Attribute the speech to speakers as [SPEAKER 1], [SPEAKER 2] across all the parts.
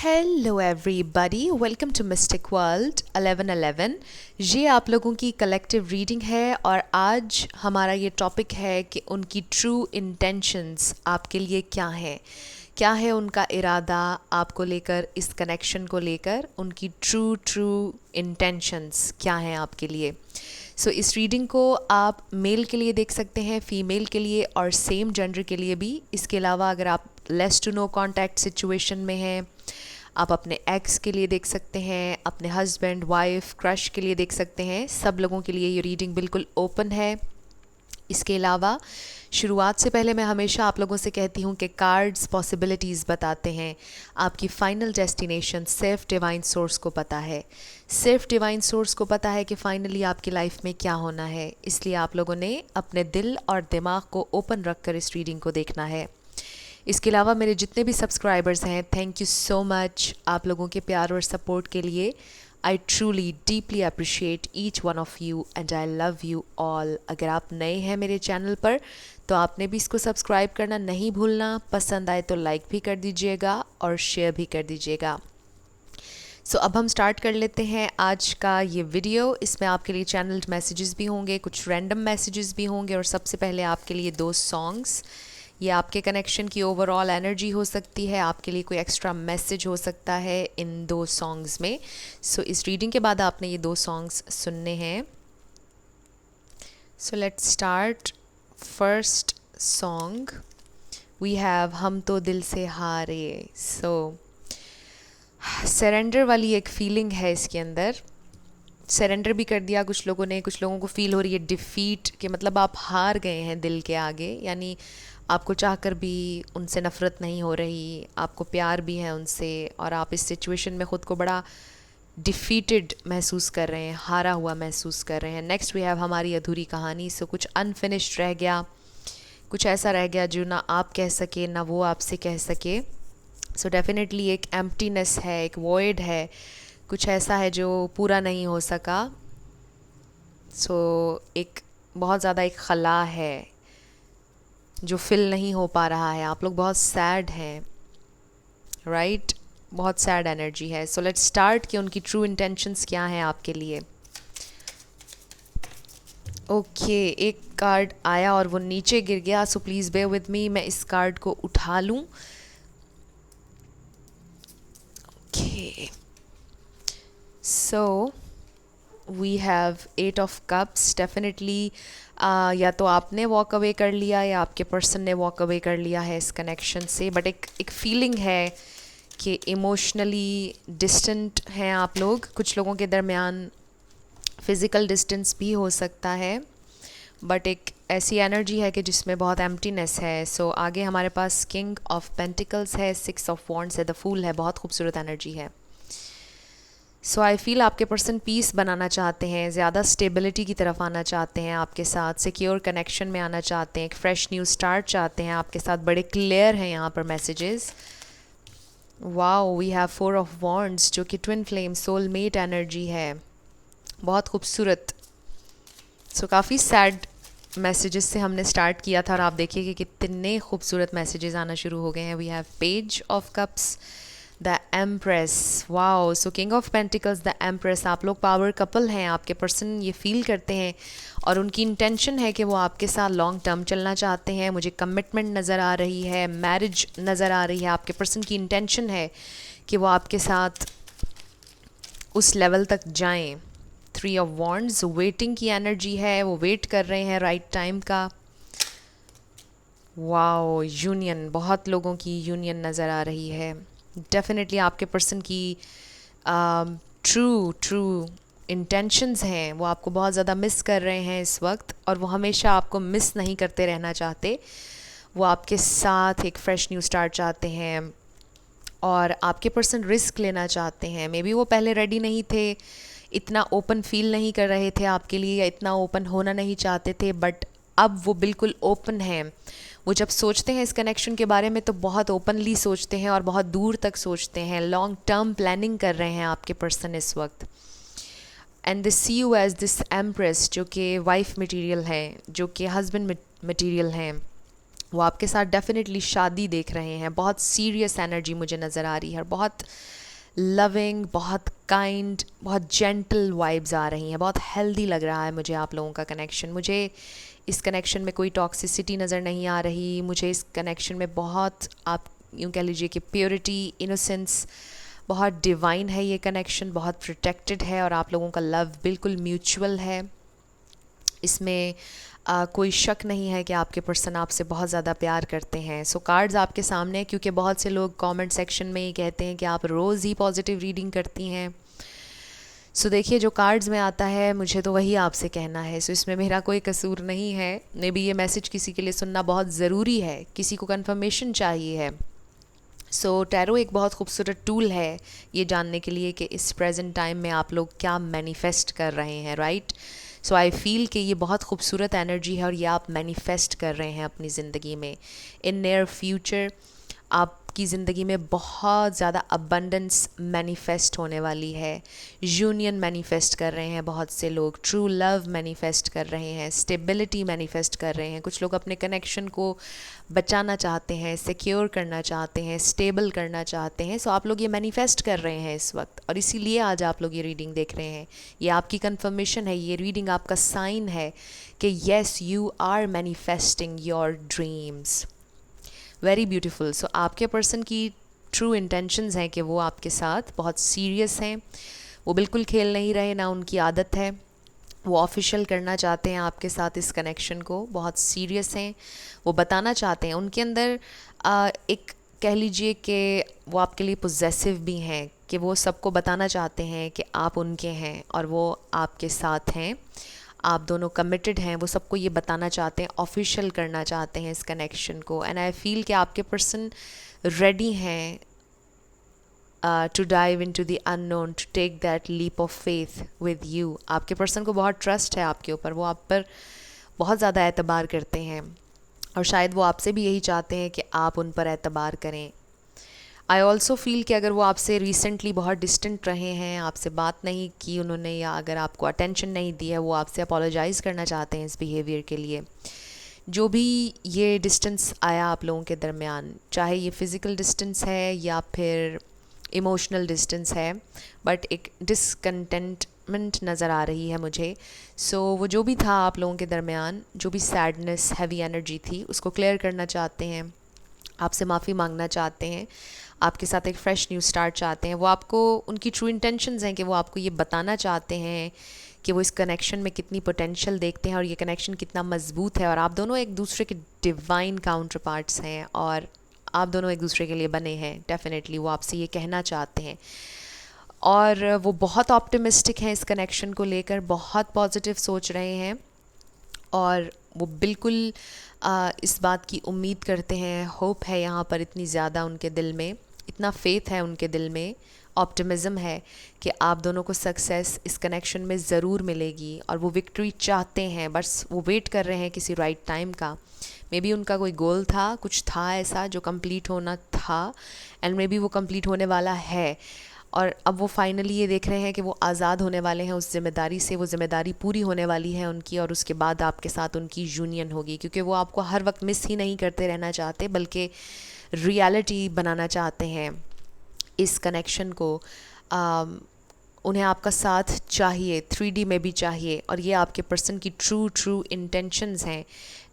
[SPEAKER 1] Hello everybody, welcome to mystic world 1111। ये आप लोगों की कलेक्टिव रीडिंग है और आज हमारा ये टॉपिक है कि उनकी ट्रू इंटेंशंस आपके लिए क्या है उनका इरादा आपको लेकर, इस कनेक्शन को लेकर उनकी ट्रू इंटेंशंस क्या हैं आपके लिए। सो इस रीडिंग को आप मेल के लिए देख सकते हैं, फीमेल के लिए और सेम जेंडर के लिए भी। इसके अलावा अगर आप less to no contact situation में हैं, आप अपने एक्स के लिए देख सकते हैं, अपने हस्बैंड, वाइफ, क्रश के लिए देख सकते हैं। सब लोगों के लिए ये रीडिंग बिल्कुल ओपन है। इसके अलावा शुरुआत से पहले मैं हमेशा आप लोगों से कहती हूँ कि कार्ड्स पॉसिबिलिटीज़ बताते हैं, आपकी फ़ाइनल डेस्टिनेशन सिर्फ डिवाइन सोर्स को पता है। सिर्फ डिवाइन सोर्स को पता है कि फ़ाइनली आपकी लाइफ में क्या होना है। इसलिए आप लोगों ने अपने दिल और दिमाग को ओपन रख कर इस रीडिंग को देखना है। इसके अलावा मेरे जितने भी सब्सक्राइबर्स हैं, थैंक यू सो मच आप लोगों के प्यार और सपोर्ट के लिए। I truly deeply appreciate each one of you and I love you all. अगर आप नए हैं मेरे चैनल पर तो आपने भी इसको सब्सक्राइब करना नहीं भूलना। पसंद आए तो लाइक भी कर दीजिएगा और शेयर भी कर दीजिएगा। सो अब हम स्टार्ट कर लेते हैं आज का ये वीडियो। इसमें आपके लिए चैनल्ड मैसेजेस भी होंगे, कुछ रैंडम मैसेजेस भी होंगे और सबसे पहले आपके लिए 2 सॉन्ग्स। ये आपके कनेक्शन की ओवरऑल एनर्जी हो सकती है, आपके लिए कोई एक्स्ट्रा मैसेज हो सकता है इन 2 सॉन्ग्स में। सो इस रीडिंग के बाद आपने ये 2 सॉन्ग्स सुनने हैं। So let's start. First song we have हम तो दिल से हारे। सो सरेंडर वाली एक फीलिंग है इसके अंदर। सरेंडर भी कर दिया कुछ लोगों ने, कुछ लोगों को फील हो रही है डिफ़ीट के, मतलब आप हार गए हैं दिल के आगे। यानी आपको चाहकर भी उनसे नफ़रत नहीं हो रही, आपको प्यार भी है उनसे और आप इस सिचुएशन में ख़ुद को बड़ा डिफ़ीटेड महसूस कर रहे हैं, हारा हुआ महसूस कर रहे हैं। नेक्स्ट वी हैव हमारी अधूरी कहानी। सो कुछ अनफिनिश्ड रह गया, कुछ ऐसा रह गया जो ना आप कह सके ना वो आपसे कह सके। सो डेफिनेटली एक एम्प्टीनेस है, एक वॉइड है, कुछ ऐसा है जो पूरा नहीं हो सका। सो एक बहुत ज़्यादा एक खला है जो फिल नहीं हो पा रहा है। आप लोग बहुत सैड हैं, राइट? बहुत सैड एनर्जी है। सो लेट्स स्टार्ट कि उनकी ट्रू इंटेंशंस क्या हैं आपके लिए। ओके, एक कार्ड आया और वो नीचे गिर गया, so please bear with me, मैं इस कार्ड को उठा लूँ। Okay, so we have 8 of cups. Definitely या तो आपने वॉक अवे कर लिया या आपके पर्सन ने वॉक अवे कर लिया है इस कनेक्शन से। बट एक फीलिंग है कि इमोशनली डिस्टेंट हैं आप लोग। कुछ लोगों के दरमियान फ़िज़िकल डिस्टेंस भी हो सकता है, बट एक ऐसी एनर्जी है कि जिसमें बहुत एम्प्टीनेस है। सो आगे हमारे पास किंग ऑफ पेंटिकल्स है, 6 ऑफ वॉन्ड्स है, द फूल है, बहुत खूबसूरत एनर्जी है। सो आई फील आपके पर्सन पीस बनाना चाहते हैं, ज़्यादा स्टेबिलिटी की तरफ आना चाहते हैं आपके साथ, सिक्योर कनेक्शन में आना चाहते हैं, एक फ्रेश न्यू स्टार्ट चाहते हैं आपके साथ। बड़े क्लियर हैं यहाँ पर messages. Wow, we have 4 of wands जो कि ट्विन फ्लेम सोलमेट एनर्जी है, बहुत खूबसूरत। सो काफ़ी सैड मैसेजेस से हमने स्टार्ट किया था और आप देखिए कि कितने खूबसूरत मैसेजेस आना शुरू हो गए हैं। We have page of cups, the empress. Wow, so king of pentacles, the empress. आप लोग पावर कपल हैं, आपके पर्सन ये फील करते हैं और उनकी इंटेंशन है कि वो आपके साथ लॉन्ग टर्म चलना चाहते हैं। मुझे कमिटमेंट नज़र आ रही है, मैरिज नज़र आ रही है। आपके पर्सन की इंटेंशन है कि वो आपके साथ उस लेवल तक जाएं। 3 ऑफ वॉन्ड्स, वेटिंग की एनर्जी है, वो वेट कर रहे हैं राइट टाइम का। वाओ, यूनियन, बहुत लोगों की यूनियन नज़र आ रही है। डेफिनेटली आपके पर्सन की ट्रू इंटेंशंस हैं, वो आपको बहुत ज़्यादा मिस कर रहे हैं इस वक्त और वो हमेशा आपको मिस नहीं करते रहना चाहते। वो आपके साथ एक फ़्रेश न्यू स्टार्ट चाहते हैं और आपके पर्सन रिस्क लेना चाहते हैं। मे बी वो पहले रेडी नहीं थे, इतना ओपन फील नहीं कर रहे थे आपके लिए या इतना ओपन होना नहीं चाहते थे, बट अब वो बिल्कुल ओपन हैं। वो जब सोचते हैं इस कनेक्शन के बारे में तो बहुत ओपनली सोचते हैं और बहुत दूर तक सोचते हैं। लॉन्ग टर्म प्लानिंग कर रहे हैं आपके पर्सन इस वक्त। And they see you as this empress जो कि वाइफ मटेरियल है, जो कि हस्बैंड मटेरियल हैं। वो आपके साथ डेफिनेटली शादी देख रहे हैं। बहुत सीरियस एनर्जी मुझे नज़र आ रही है और बहुत लविंग, बहुत काइंड, बहुत जेंटल वाइब्स आ रही हैं। बहुत हेल्दी लग रहा है मुझे आप लोगों का कनेक्शन। मुझे इस कनेक्शन में कोई टॉक्सिसिटी नज़र नहीं आ रही। मुझे इस कनेक्शन में बहुत, आप यूँ कह लीजिए कि प्योरिटी, इनोसेंस, बहुत डिवाइन है ये कनेक्शन, बहुत प्रोटेक्टेड है और आप लोगों का लव बिल्कुल म्यूचुअल है। इसमें कोई शक नहीं है कि आपके पर्सन आपसे बहुत ज़्यादा प्यार करते हैं। सो कार्ड्स आपके सामने हैं, क्योंकि बहुत से लोग कमेंट सेक्शन में ये कहते हैं कि आप रोज़ ही पॉजिटिव रीडिंग करती हैं। सो देखिए, जो कार्ड्स में आता है मुझे तो वही आपसे कहना है। सो इसमें मेरा कोई कसूर नहीं है। मे बी ये मैसेज किसी के लिए सुनना बहुत ज़रूरी है, किसी को कन्फर्मेशन चाहिए है। सो टैरो एक बहुत खूबसूरत टूल है ये जानने के लिए कि इस प्रेजेंट टाइम में आप लोग क्या मैनिफेस्ट कर रहे हैं, राइट। सो आई फील कि ये बहुत खूबसूरत एनर्जी है और ये आप मैनिफेस्ट कर रहे हैं अपनी ज़िंदगी में। इन नियर फ्यूचर आपकी ज़िंदगी में बहुत ज़्यादा अबंडेंस मैनिफेस्ट होने वाली है। यूनियन मैनिफेस्ट कर रहे हैं बहुत से लोग, ट्रू लव मैनिफेस्ट कर रहे हैं, स्टेबिलिटी मैनिफेस्ट कर रहे हैं। कुछ लोग अपने कनेक्शन को बचाना चाहते हैं, सिक्योर करना चाहते हैं, स्टेबल करना चाहते हैं। सो आप लोग ये मैनिफेस्ट कर रहे हैं इस वक्त, और इसीलिए आज आप लोग ये रीडिंग देख रहे हैं। ये आपकी कंफर्मेशन है, ये रीडिंग आपका साइन है कि yes, you are manifesting your dreams. Very beautiful. So आपके पर्सन की ट्रू इंटेंशंस हैं कि वो आपके साथ बहुत सीरियस हैं। वो बिल्कुल खेल नहीं रहे, ना उनकी आदत है। वो ऑफिशियल करना चाहते हैं आपके साथ इस कनेक्शन को, बहुत सीरियस हैं। वो बताना चाहते हैं, उनके अंदर एक कह लीजिए कि वो आपके लिए पोजेसिव भी हैं, कि वो सबको बताना चाहते हैं कि आप उनके हैं और वो आपके साथ हैं। आप दोनों कमिटेड हैं, वो सबको ये बताना चाहते हैं, ऑफिशियल करना चाहते हैं इस कनेक्शन को। एंड आई फील कि आपके पर्सन रेडी हैं to dive into the unknown, to take that leap of faith with you. आपके पर्सन को बहुत ट्रस्ट है आपके ऊपर, वो आप पर बहुत ज़्यादा एतबार करते हैं और शायद वो आपसे भी यही चाहते हैं कि आप उन पर एतबार करें। आई ऑल्सो फील कि अगर वो आपसे रिसेंटली बहुत डिस्टेंट रहे हैं, आपसे बात नहीं की उन्होंने, या अगर आपको अटेंशन नहीं दी है, वो आपसे अपोलोजाइज़ करना चाहते हैं इस बिहेवियर के लिए। जो भी ये डिस्टेंस आया आप लोगों के दरमियान, चाहे ये फ़िज़िकल डिस्टेंस है या फिर इमोशनल डिस्टेंस है, बट एक डिसकंटेंटमेंट नज़र आ रही है मुझे। सो वो जो भी था आप लोगों के दरमियान, जो भी सैडनेस, हैवी एनर्जी थी, उसको क्लियर करना चाहते हैं, आपसे माफ़ी मांगना चाहते हैं, आपके साथ एक फ़्रेश न्यू स्टार्ट चाहते हैं। वो आपको, उनकी ट्रू इंटेंशंस हैं कि वो आपको ये बताना चाहते हैं कि वो इस कनेक्शन में कितनी पोटेंशियल देखते हैं और ये कनेक्शन कितना मज़बूत है, और आप दोनों एक दूसरे के डिवाइन काउंटर पार्ट्स हैं और आप दोनों एक दूसरे के लिए बने हैं। डेफिनेटली वो आपसे ये कहना चाहते हैं और वो बहुत ऑप्टिमिस्टिक हैं इस कनेक्शन को लेकर, बहुत पॉजिटिव सोच रहे हैं और वो बिल्कुल इस बात की उम्मीद करते हैं, होप है यहाँ पर इतनी ज़्यादा उनके दिल में, इतना फेथ है उनके दिल में, ऑप्टिमिज़म है कि आप दोनों को सक्सेस इस कनेक्शन में ज़रूर मिलेगी और वो विक्ट्री चाहते हैं। बस वो वेट कर रहे हैं किसी राइट टाइम का। मे बी उनका कोई गोल था, कुछ था ऐसा जो कंप्लीट होना था, एंड मे बी वो कंप्लीट होने वाला है और अब वो फाइनली ये देख रहे हैं कि वो आज़ाद होने वाले हैं उस ज़िम्मेदारी से। वो ज़िम्मेदारी पूरी होने वाली है उनकी और उसके बाद आपके साथ उनकी यूनियन होगी, क्योंकि वो आपको हर वक्त मिस ही नहीं करते रहना चाहते, बल्कि रियलिटी बनाना चाहते हैं इस कनेक्शन को। उन्हें आपका साथ चाहिए, 3D में भी चाहिए, और ये आपके पर्सन की ट्रू इंटेंशंस हैं।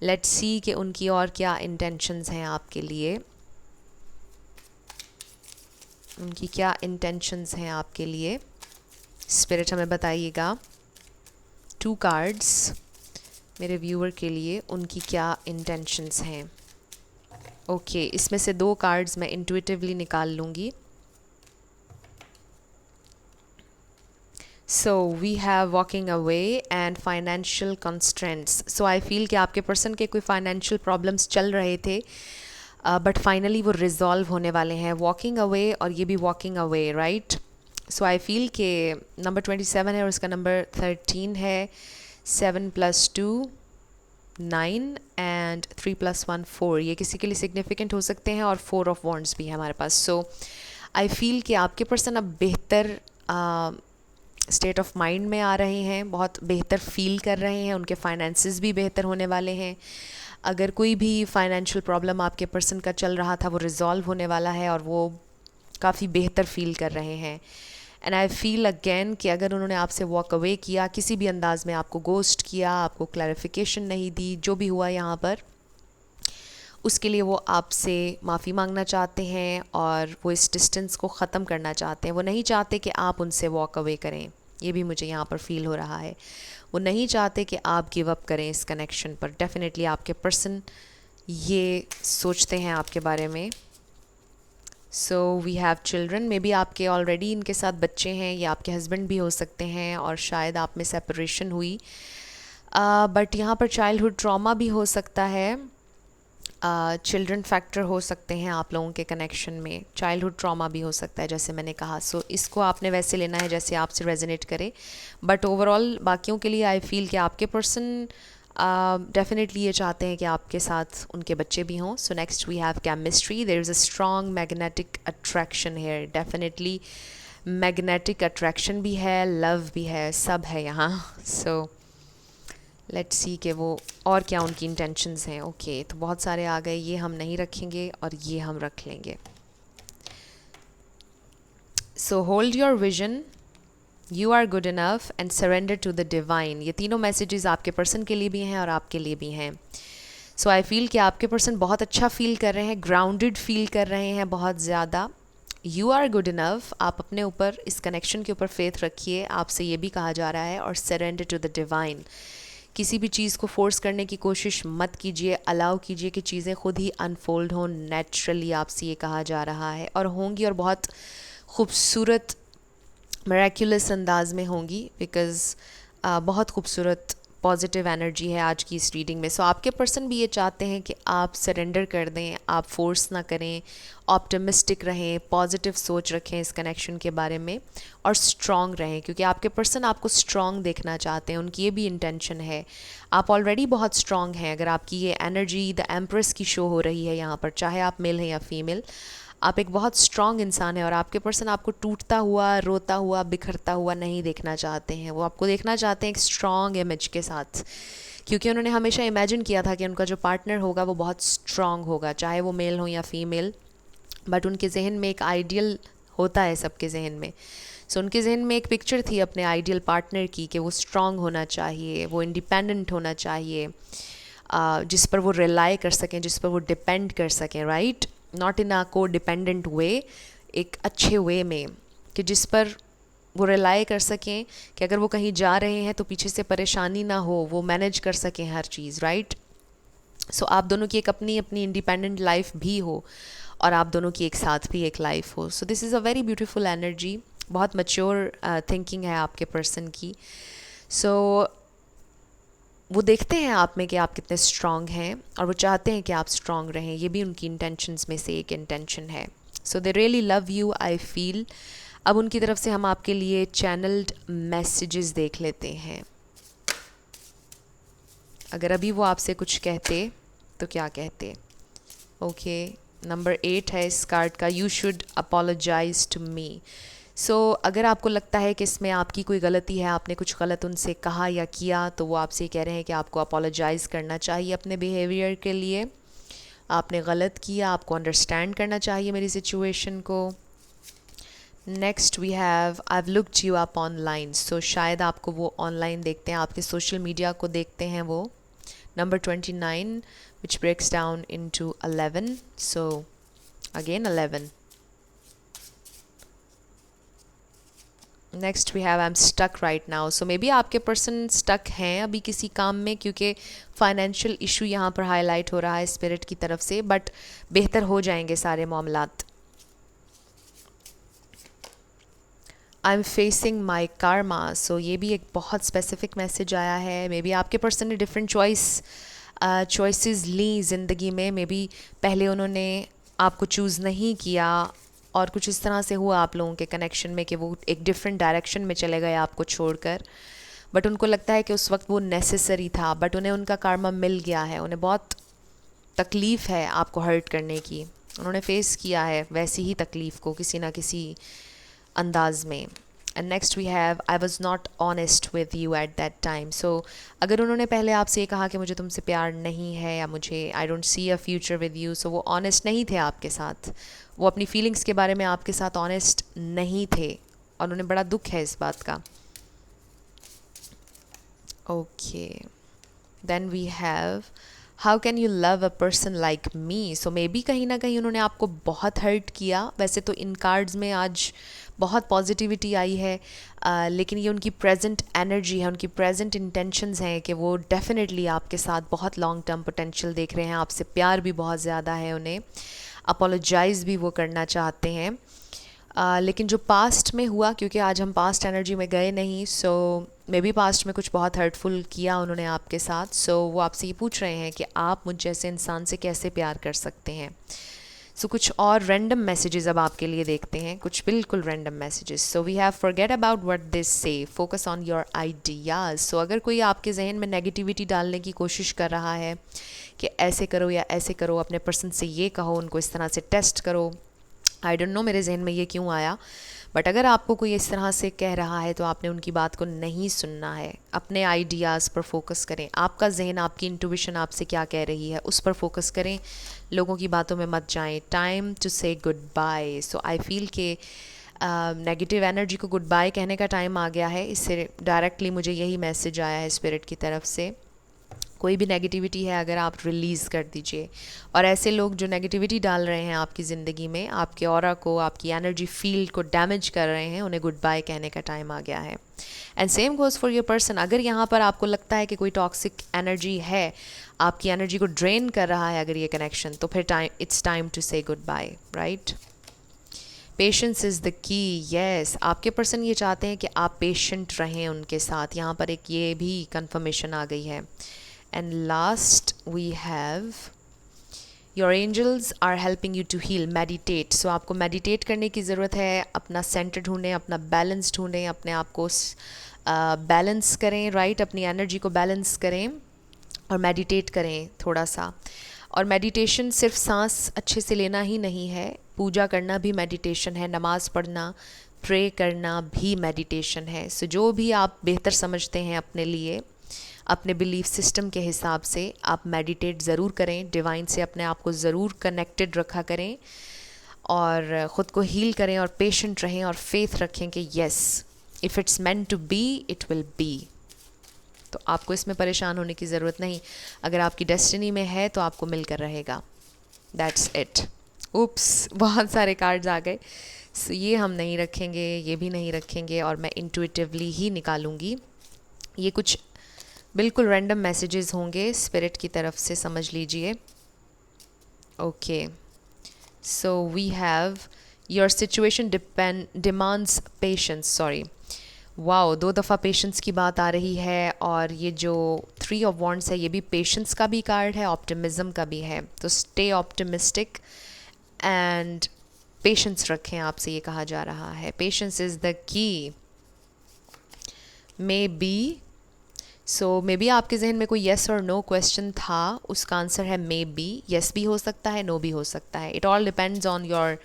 [SPEAKER 1] लेट्स सी कि उनकी और क्या इंटेंशंस हैं आपके लिए, उनकी क्या इंटेंशंस हैं आपके लिए। स्पिरिट हमें बताइएगा 2 कार्ड्स मेरे व्यूअर के लिए, उनकी क्या इंटेंशंस हैं। ओके, इसमें से 2 कार्ड्स मैं इंट्यूटिवली निकाल लूँगी। So we have walking away and financial constraints. So I feel कि आपके पर्सन के कोई फाइनेंशियल प्रॉब्लम्स चल रहे थे, बट फाइनली वो रिजॉल्व होने वाले हैं। वॉकिंग अवे और ये भी walking away, right. So I feel के नंबर 27 है और उसका नंबर 13 है। 7 + 2 9 एंड 3 + 1 4, ये किसी के लिए सिग्निफिकेंट हो सकते हैं, और 4 ऑफ वॉन्ड्स भी है हमारे पास। सो आई फील कि आपके पर्सन अब बेहतर स्टेट ऑफ माइंड में आ रहे हैं, बहुत बेहतर फील कर रहे हैं, उनके फाइनेंसेस भी बेहतर होने वाले हैं। अगर कोई भी फाइनेंशियल प्रॉब्लम आपके पर्सन का चल रहा था वो रिज़ॉल्व होने वाला है और वो काफ़ी बेहतर फील कर रहे हैं। एंड आई फील अगेन कि अगर उन्होंने आपसे वॉक अवे किया, किसी भी अंदाज में आपको गोस्ट किया, आपको क्लैरिफिकेशन नहीं दी, जो भी हुआ यहाँ पर, उसके लिए वो आपसे माफ़ी मांगना चाहते हैं और वो इस डिस्टेंस को ख़त्म करना चाहते हैं। वो नहीं चाहते कि आप उनसे वॉक अवे करें, ये भी मुझे यहाँ पर फील हो रहा है। वो नहीं चाहते कि आप गिव अप करें इस कनेक्शन पर। डेफिनेटली आपके पर्सन ये सोचते हैं आपके बारे में। So we have children, maybe आपके ऑलरेडी इनके साथ बच्चे हैं, या आपके हस्बैंड भी हो सकते हैं और शायद आप में सेपरेशन हुई, बट यहाँ पर चाइल्डहुड ट्रॉमा भी हो सकता है, चिल्ड्रन फैक्टर हो सकते हैं आप लोगों के कनेक्शन में, चाइल्डहुड ट्रॉमा भी हो सकता है जैसे मैंने कहा। सो इसको आपने वैसे लेना है जैसे आपसे रेजोनेट करे, बट ओवरऑल बाकियों के लिए आई फील कि आपके पर्सन डेफिनेटली ये चाहते हैं कि आपके साथ उनके बच्चे भी हों। So next we have chemistry, there is a strong magnetic attraction here. Definitely magnetic attraction भी है, लव भी है, सब है यहाँ। सो लेट्स सी कि वो और क्या उनकी इंटेंशंस हैं। ओके, तो बहुत सारे आ गए, ये हम नहीं रखेंगे और ये हम रख लेंगे। So hold your vision, you are good enough and surrender to the divine. ये तीनों मैसेजेस आपके पर्सन के लिए भी हैं और आपके लिए भी हैं। सो आई फील कि आपके पर्सन बहुत अच्छा फील कर रहे हैं, ग्राउंडेड फील कर रहे हैं बहुत ज़्यादा। यू आर गुड इनफ, आप अपने ऊपर, इस कनेक्शन के ऊपर फेथ रखिए, आपसे ये भी कहा जा रहा है, और सरेंडर टू द डिवाइन। किसी भी चीज़ को फोर्स करने की कोशिश मत कीजिए, अलाउ कीजिए कि चीज़ें खुद ही अनफोल्ड हों नेचुरली, आपसे ये कहा जा रहा है, और होंगी, और बहुत खूबसूरत मिरेक्युलस अंदाज में होंगी, बिकॉज़ बहुत खूबसूरत पॉजिटिव एनर्जी है आज की इस रीडिंग में। सो आपके पर्सन भी ये चाहते हैं कि आप सरेंडर कर दें, आप फोर्स ना करें, ऑप्टिमिस्टिक रहें, पॉजिटिव सोच रखें इस कनेक्शन के बारे में, और स्ट्रॉन्ग रहें, क्योंकि आपके पर्सन आपको स्ट्रॉन्ग देखना चाहते हैं। उनकी ये भी इंटेंशन है। आप ऑलरेडी बहुत स्ट्रॉन्ग हैं। अगर आपकी ये एनर्जी द एम्प्रेस की शो हो रही है यहाँ पर, चाहे आप मेल हैं या फीमेल, आप एक बहुत स्ट्रॉन्ग इंसान है, और आपके पर्सन आपको टूटता हुआ, रोता हुआ, बिखरता हुआ नहीं देखना चाहते हैं। वो आपको देखना चाहते हैं एक स्ट्रॉन्ग इमेज के साथ, क्योंकि उन्होंने हमेशा इमेजिन किया था कि उनका जो पार्टनर होगा वो बहुत स्ट्रॉन्ग होगा, चाहे वो मेल हो या फीमेल। बट उनके जहन में एक आइडियल होता है, सबके जहन में। सो उनके जहन में एक पिक्चर थी अपने आइडियल पार्टनर की, कि वो स्ट्रॉन्ग होना चाहिए, वो इंडिपेंडेंट होना चाहिए, जिस पर वो रिलाई कर सकें, जिस पर वो डिपेंड कर सकें, राइट, नॉट इन अ को डिपेंडेंट वे, एक अच्छे वे में, कि जिस पर वो रिलाई कर सकें कि अगर वो कहीं जा रहे हैं तो पीछे से परेशानी ना हो, वो मैनेज कर सकें हर चीज़, राइट। सो आप दोनों की एक अपनी अपनी इंडिपेंडेंट लाइफ भी हो, और आप दोनों की एक साथ भी एक लाइफ हो। So this is a very beautiful energy, बहुत मैच्योर थिंकिंग है आपके पर्सन की। सो वो देखते हैं आप में कि आप कितने स्ट्रॉन्ग हैं, और वो चाहते हैं कि आप स्ट्रॉन्ग रहें, ये भी उनकी इंटेंशंस में से एक इंटेंशन है। So they really love you, I feel. अब उनकी तरफ से हम आपके लिए चैनल्ड मैसेजेस देख लेते हैं। अगर अभी वो आपसे कुछ कहते तो क्या कहते? ओके, नंबर 8 है इस कार्ड का, you should apologise to me. So अगर आपको लगता है कि इसमें आपकी कोई गलती है, आपने कुछ गलत उनसे कहा या किया, तो वो आपसे ये कह रहे हैं कि आपको अपोलोजाइज़ करना चाहिए अपने बिहेवियर के लिए। आपने गलत किया, आपको अंडरस्टैंड करना चाहिए मेरी सिचुएशन को। Next we have, I have looked you up online. So शायद आपको वो ऑनलाइन देखते हैं, आपके सोशल मीडिया को देखते हैं वो। Number 29 which breaks down into 11. So again 11. Next we have, I am stuck right now. So maybe आपके पर्सन स्टक हैं अभी किसी काम में, क्योंकि फाइनेंशियल इशू यहाँ पर हाईलाइट हो रहा है स्पिरिट की तरफ से, बट बेहतर हो जाएंगे सारे मामलात। आई एम फेसिंग माई कारमा। सो ये भी एक बहुत स्पेसिफिक मैसेज आया है। मे बी आपके पर्सन ने डिफरेंट चॉइसेस ली ज़िंदगी में। मे बी पहले उन्होंने आपको चूज़ नहीं किया, और कुछ इस तरह से हुआ आप लोगों के कनेक्शन में कि वो एक डिफरेंट डायरेक्शन में चले गए आपको छोड़कर, बट उनको लगता है कि उस वक्त वो नेसेसरी था, बट उन्हें उनका कार्मा मिल गया है। उन्हें बहुत तकलीफ़ है आपको हर्ट करने की, उन्होंने फेस किया है वैसी ही तकलीफ़ को किसी ना किसी अंदाज में, and next we have I was not honest with you at that time. So अगर उन्होंने पहले आपसे ये कहा कि मुझे तुमसे प्यार नहीं है या मुझे I don't see a future with you, so वो ऑनेस्ट नहीं थे आपके साथ, वो अपनी फीलिंग्स के बारे में आपके साथ ऑनेस्ट नहीं थे और उन्हें बड़ा दुख है इस बात का. Okay, then we have how can you love a person like me. So maybe कहीं ना कहीं उन्होंने आपको बहुत हर्ट किया. वैसे तो इन कार्ड्स में आज बहुत पॉजिटिविटी आई है, लेकिन ये उनकी प्रेजेंट एनर्जी है, उनकी प्रेजेंट इंटेंशंस हैं कि वो डेफिनेटली आपके साथ बहुत लॉन्ग टर्म पोटेंशियल देख रहे हैं, आपसे प्यार भी बहुत ज़्यादा है उन्हें, अपोलोजाइज़ भी वो करना चाहते हैं. लेकिन जो पास्ट में हुआ, क्योंकि आज हम पास्ट एनर्जी में गए नहीं, सो मे बी पास्ट में कुछ बहुत हर्टफुल किया उन्होंने आपके साथ. सो वो आपसे ये पूछ रहे हैं कि आप मुझ जैसे इंसान से कैसे प्यार कर सकते हैं. सो कुछ और रैंडम मैसेजेस अब आपके लिए देखते हैं, कुछ बिल्कुल random messages. So we have forget about what this say, focus on your ideas. So अगर कोई आपके जहन में नेगेटिविटी डालने की कोशिश कर रहा है कि ऐसे करो या ऐसे करो, अपने पर्सन से ये कहो, उनको इस तरह से टेस्ट करो, आई डोंट नो मेरे जहन में ये क्यों आया, बट अगर आपको कोई इस तरह से कह रहा है तो आपने उनकी बात को नहीं सुनना है. अपने आइडियाज़ पर फोकस करें. आपका जहन, आपकी इंट्यूशन आपसे क्या कह रही है उस पर फोकस करें, लोगों की बातों में मत जाएं. Time to say goodbye. So I feel के नेगेटिव एनर्जी को गुड बाय कहने का टाइम आ गया है. इससे डायरेक्टली मुझे यही मैसेज आया है स्पिरिट की तरफ से. कोई भी नेगेटिविटी है अगर आप रिलीज़ कर दीजिए. और ऐसे लोग जो नेगेटिविटी डाल रहे हैं आपकी ज़िंदगी में, आपके ऑरा को, आपकी एनर्जी फील्ड को डैमेज कर रहे हैं, उन्हें गुड बाय कहने का टाइम आ गया है. And same goes for your person. अगर यहाँ पर आपको लगता है कि कोई टॉक्सिक एनर्जी है, आपकी एनर्जी को ड्रेन कर रहा है अगर ये कनेक्शन, तो फिर it's time to say goodbye. Right, patience is the key. Yes, आपके पर्सन ये चाहते हैं कि आप पेशेंट रहें उनके साथ. यहाँ पर एक ये भी कंफर्मेशन आ गई है. And last we have your angels are helping you to heal. Meditate. So आपको meditate करने की ज़रूरत है. अपना सेंटर ढूंढें, अपना बैलेंस ढूंढें, अपने आप को बैलेंस करें. राइट, अपनी एनर्जी को बैलेंस करें और मेडिटेट करें थोड़ा सा. और मेडिटेशन सिर्फ सांस अच्छे से लेना ही नहीं है, पूजा करना भी मेडिटेशन है, नमाज़ पढ़ना, प्रे करना भी मेडिटेशन है. सो जो भी आप बेहतर समझते हैं अपने लिए, अपने बिलीफ सिस्टम के हिसाब से आप मेडिटेट ज़रूर करें. डिवाइन से अपने आप को ज़रूर कनेक्टेड रखा करें और ख़ुद को हील करें और पेशेंट रहें और फेथ रखें कि yes, if it's meant to be it will be. तो आपको इसमें परेशान होने की ज़रूरत नहीं. अगर आपकी डेस्टिनी में है तो आपको मिलकर रहेगा. That's it. उप्स, बहुत सारे कार्ड्स आ गए. सो ये हम नहीं रखेंगे, ये भी नहीं रखेंगे और मैं इंट्यूटिवली ही निकालूंगी. ये कुछ बिल्कुल रैंडम मैसेजेस होंगे स्पिरिट की तरफ से, समझ लीजिए. Okay, so we have your situation demands patience. Sorry, wow, 2 दफ़ा पेशेंस की बात आ रही है. और ये जो 3 ऑफ वॉन्ड्स है ये भी पेशेंस का भी कार्ड है, ऑप्टिमिज्म का भी है. तो स्टे ऑप्टिमिस्टिक एंड पेशेंस रखें, आपसे ये कहा जा रहा है. पेशेंस इज़ द की. May be, so maybe आपके जहन में कोई येस और नो क्वेश्चन था, उसका आंसर है मे बी. येस भी हो सकता है, नो भी हो सकता है. It all depends on your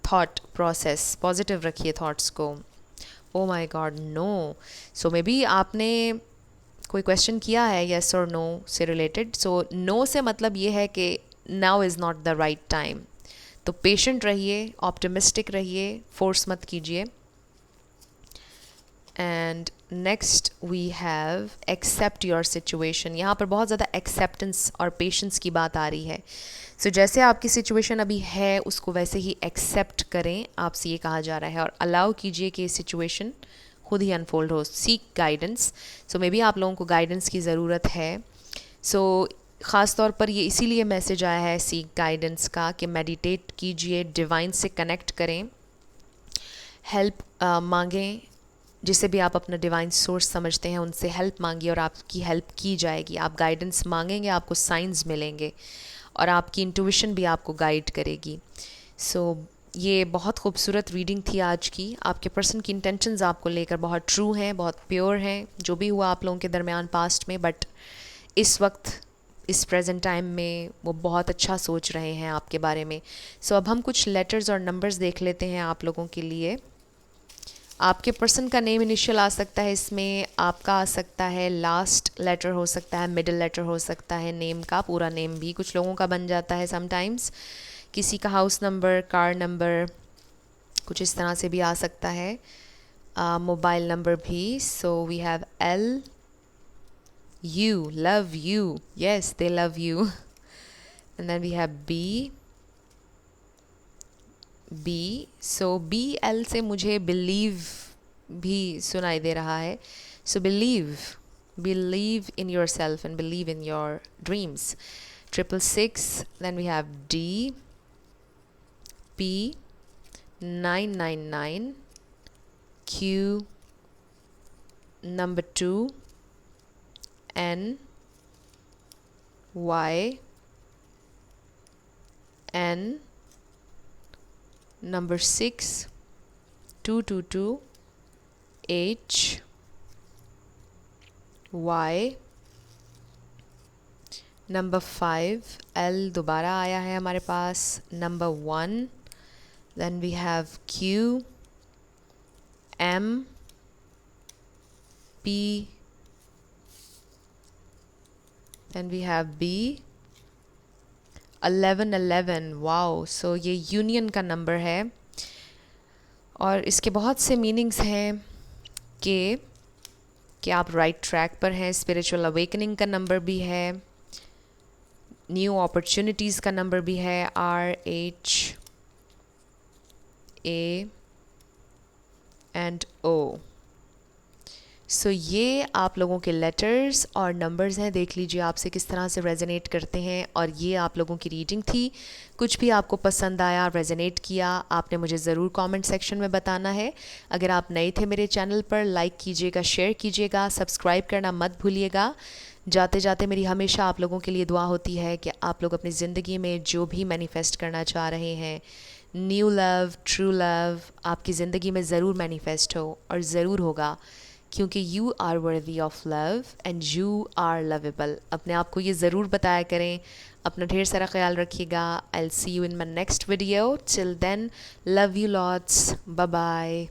[SPEAKER 1] thought process. Positive रखिए थॉट्स को. Oh my God, no. So maybe आपने कोई क्वेश्चन किया है येस और नो से रिलेटेड. सो नो से मतलब ये है कि now is not the right time. तो पेशेंट रहिए, ऑप्टिमिस्टिक रहिए, फोर्स मत कीजिए. And next we have accept your situation. यहाँ पर बहुत ज़्यादा एक्सेप्टेंस और पेशेंस की बात आ रही है. सो जैसे आपकी सिचुएशन अभी है उसको वैसे ही एक्सेप्ट करें, आपसे ये कहा जा रहा है. और अलाउ कीजिए कि सिचुएशन खुद ही अनफोल्ड हो. Seek guidance. So may be आप लोगों को गाइडेंस की ज़रूरत है. सो ख़ास तौर पर ये इसीलिए मैसेज आया है सीक गाइडेंस का कि मेडिटेट कीजिए, डिवाइन से कनेक्ट करें, हेल्प मांगें. जिसे भी आप अपना डिवाइन सोर्स समझते हैं उनसे हेल्प मांगिए और आपकी हेल्प की जाएगी. आप गाइडेंस मांगेंगे, आपको साइंस मिलेंगे और आपकी इंट्यूशन भी आपको गाइड करेगी. सो ये बहुत खूबसूरत रीडिंग थी आज की. आपके पर्सन की इंटेंशंस आपको लेकर बहुत ट्रू हैं, बहुत प्योर हैं, जो भी हुआ आप लोगों के दरमियान पास्ट में. बट इस वक्त, इस प्रेजेंट टाइम में वो बहुत अच्छा सोच रहे हैं आपके बारे में. सो अब हम कुछ लेटर्स और नंबर्स देख लेते हैं आप लोगों के लिए. आपके पर्सन का नेम इनिशियल आ सकता है इसमें, आपका आ सकता है, लास्ट लेटर हो सकता है, मिडिल लेटर हो सकता है, नेम का पूरा नेम भी कुछ लोगों का बन जाता है समटाइम्स, किसी का हाउस नंबर, कार नंबर, कुछ इस तरह से भी आ सकता है, मोबाइल नंबर भी. So we have L, U, love you, yes they love you. And then we have B. So BL से मुझे believe भी सुनाई दे रहा है. So believe in yourself and believe in your dreams. 666. Then we have D, P, 999, Q, number 2, N, Y, N, number 6, 222, H, Y, number 5, L दोबारा आया है हमारे पास, number 1, then we have Q, M, P, then we have B, 1111. Wow, सो ये union का number है और इसके बहुत से मीनिंग्स हैं कि आप राइट ट्रैक पर हैं. स्पिरिचुअल अवेकनिंग का नंबर भी है, न्यू अपॉर्चुनिटीज़ का नंबर भी है, RH, A एंड O. सो ये आप लोगों के लेटर्स और नंबर्स हैं. देख लीजिए आपसे किस तरह से रेजोनेट करते हैं. और ये आप लोगों की रीडिंग थी. कुछ भी आपको पसंद आया, रेजोनेट किया, आपने मुझे ज़रूर कमेंट सेक्शन में बताना है. अगर आप नए थे मेरे चैनल पर, लाइक कीजिएगा, शेयर कीजिएगा, सब्सक्राइब करना मत भूलिएगा. जाते जाते मेरी हमेशा आप लोगों के लिए दुआ होती है कि आप लोग अपनी ज़िंदगी में जो भी मैनिफेस्ट करना चाह रहे हैं, न्यू लव, ट्रू लव, आपकी ज़िंदगी में ज़रूर मैनिफेस्ट हो और ज़रूर होगा, क्योंकि you are worthy of love and you are lovable. अपने आप को ये ज़रूर बताया करें. अपना ढेर सारा ख्याल रखिएगा. I will see you in my next video. Till then, love you lots. Bye bye.